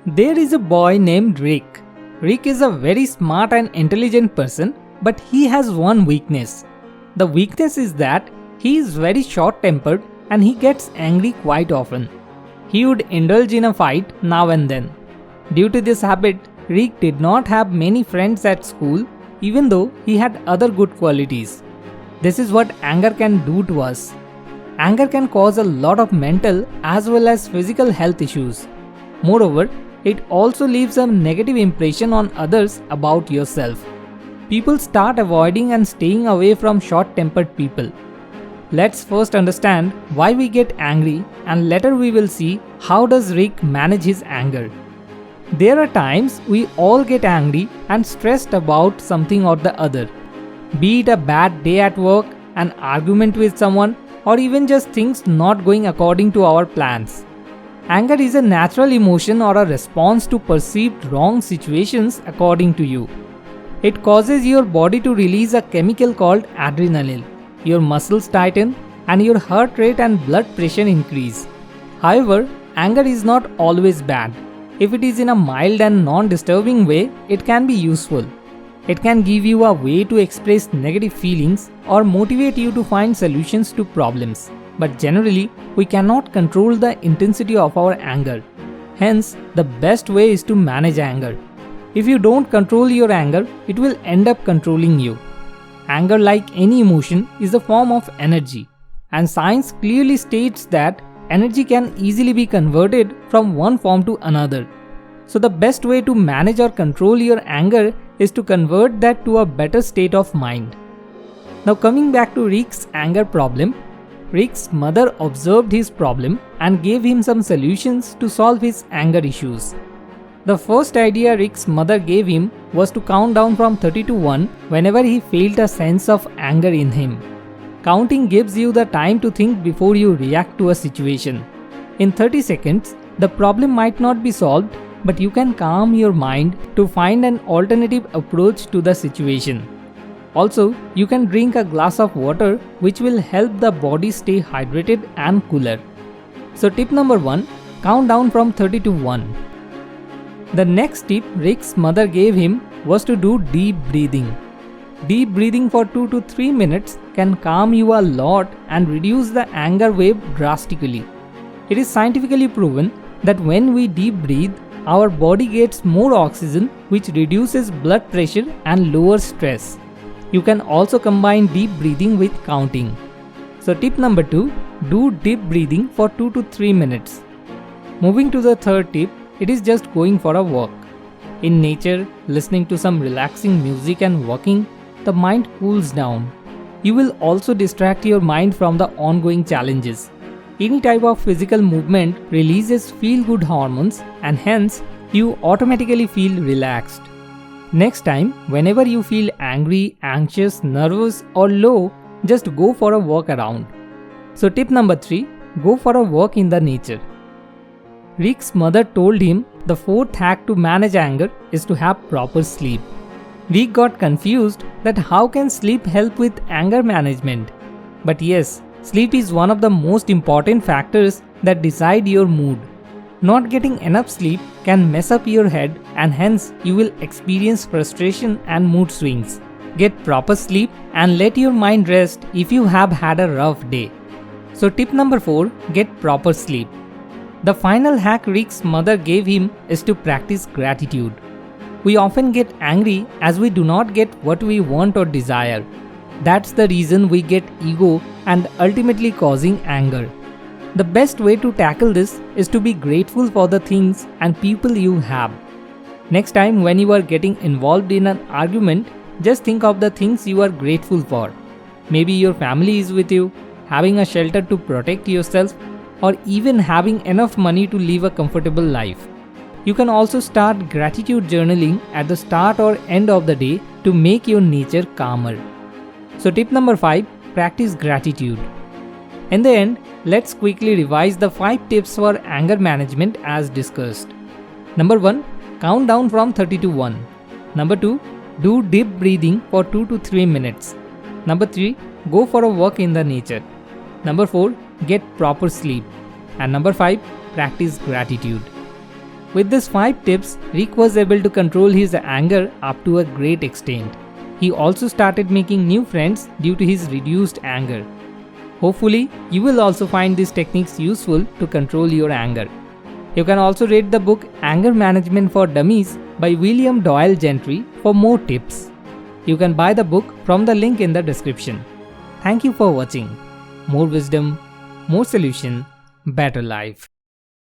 There is a boy named Rick. Rick is a very smart and intelligent person, but he has one weakness. The weakness is that he is very short-tempered and he gets angry quite often. He would indulge in a fight now and then. Due to this habit, Rick did not have many friends at school, even though he had other good qualities. This is what anger can do to us. Anger can cause a lot of mental as well as physical health issues. Moreover, it also leaves a negative impression on others about yourself. People start avoiding and staying away from short-tempered people. Let's first understand why we get angry, and later we will see how does Rick manage his anger. There are times we all get angry and stressed about something or the other. Be it a bad day at work, an argument with someone, or even just things not going according to our plans. Anger is a natural emotion or a response to perceived wrong situations according to you. It causes your body to release a chemical called adrenaline. Your muscles tighten and your heart rate and blood pressure increase. However, anger is not always bad. If it is in a mild and non-disturbing way, it can be useful. It can give you a way to express negative feelings or motivate you to find solutions to problems. But generally, we cannot control the intensity of our anger. Hence, the best way is to manage anger. If you don't control your anger, it will end up controlling you. Anger, like any emotion, is a form of energy. And science clearly states that energy can easily be converted from one form to another. So the best way to manage or control your anger is to convert that to a better state of mind. Now coming back to Rick's anger problem, Rick's mother observed his problem and gave him some solutions to solve his anger issues. The first idea Rick's mother gave him was to count down from 30 to 1 whenever he felt a sense of anger in him. Counting gives you the time to think before you react to a situation. In 30 seconds, the problem might not be solved, but you can calm your mind to find an alternative approach to the situation. Also, you can drink a glass of water, which will help the body stay hydrated and cooler. So tip number 1, count down from 30 to 1. The next tip Rick's mother gave him was to do deep breathing. Deep breathing for 2 to 3 minutes can calm you a lot and reduce the anger wave drastically. It is scientifically proven that when we deep breathe, our body gets more oxygen, which reduces blood pressure and lowers stress. You can also combine deep breathing with counting. So tip number 2, do deep breathing for 2 to 3 minutes. Moving to the third tip, it is just going for a walk. In nature, listening to some relaxing music and walking, the mind cools down. You will also distract your mind from the ongoing challenges. Any type of physical movement releases feel-good hormones and hence you automatically feel relaxed. Next time, whenever you feel angry, anxious, nervous or low, just go for a walk around. So tip number 3, go for a walk in the nature. Rick's mother told him the fourth hack to manage anger is to have proper sleep. Rick got confused that how can sleep help with anger management? But yes, sleep is one of the most important factors that decide your mood. Not getting enough sleep can mess up your head and hence you will experience frustration and mood swings. Get proper sleep and let your mind rest if you have had a rough day. So tip number 4, get proper sleep. The final hack Rick's mother gave him is to practice gratitude. We often get angry as we do not get what we want or desire. That's the reason we get ego and ultimately causing anger. The best way to tackle this is to be grateful for the things and people you have. Next time when you are getting involved in an argument, just think of the things you are grateful for. Maybe your family is with you, having a shelter to protect yourself, or even having enough money to live a comfortable life. You can also start gratitude journaling at the start or end of the day to make your nature calmer. So tip number 5, practice gratitude. In the end, let's quickly revise the 5 tips for anger management as discussed. Number 1, count down from 30 to 1. Number 2, do deep breathing for 2 to 3 minutes. Number 3, go for a walk in the nature. Number 4, get proper sleep. And number 5, practice gratitude. With these 5 tips, Rick was able to control his anger up to a great extent. He also started making new friends due to his reduced anger. Hopefully, you will also find these techniques useful to control your anger. You can also read the book Anger Management for Dummies by William Doyle Gentry for more tips. You can buy the book from the link in the description. Thank you for watching. More wisdom, more solution, better life.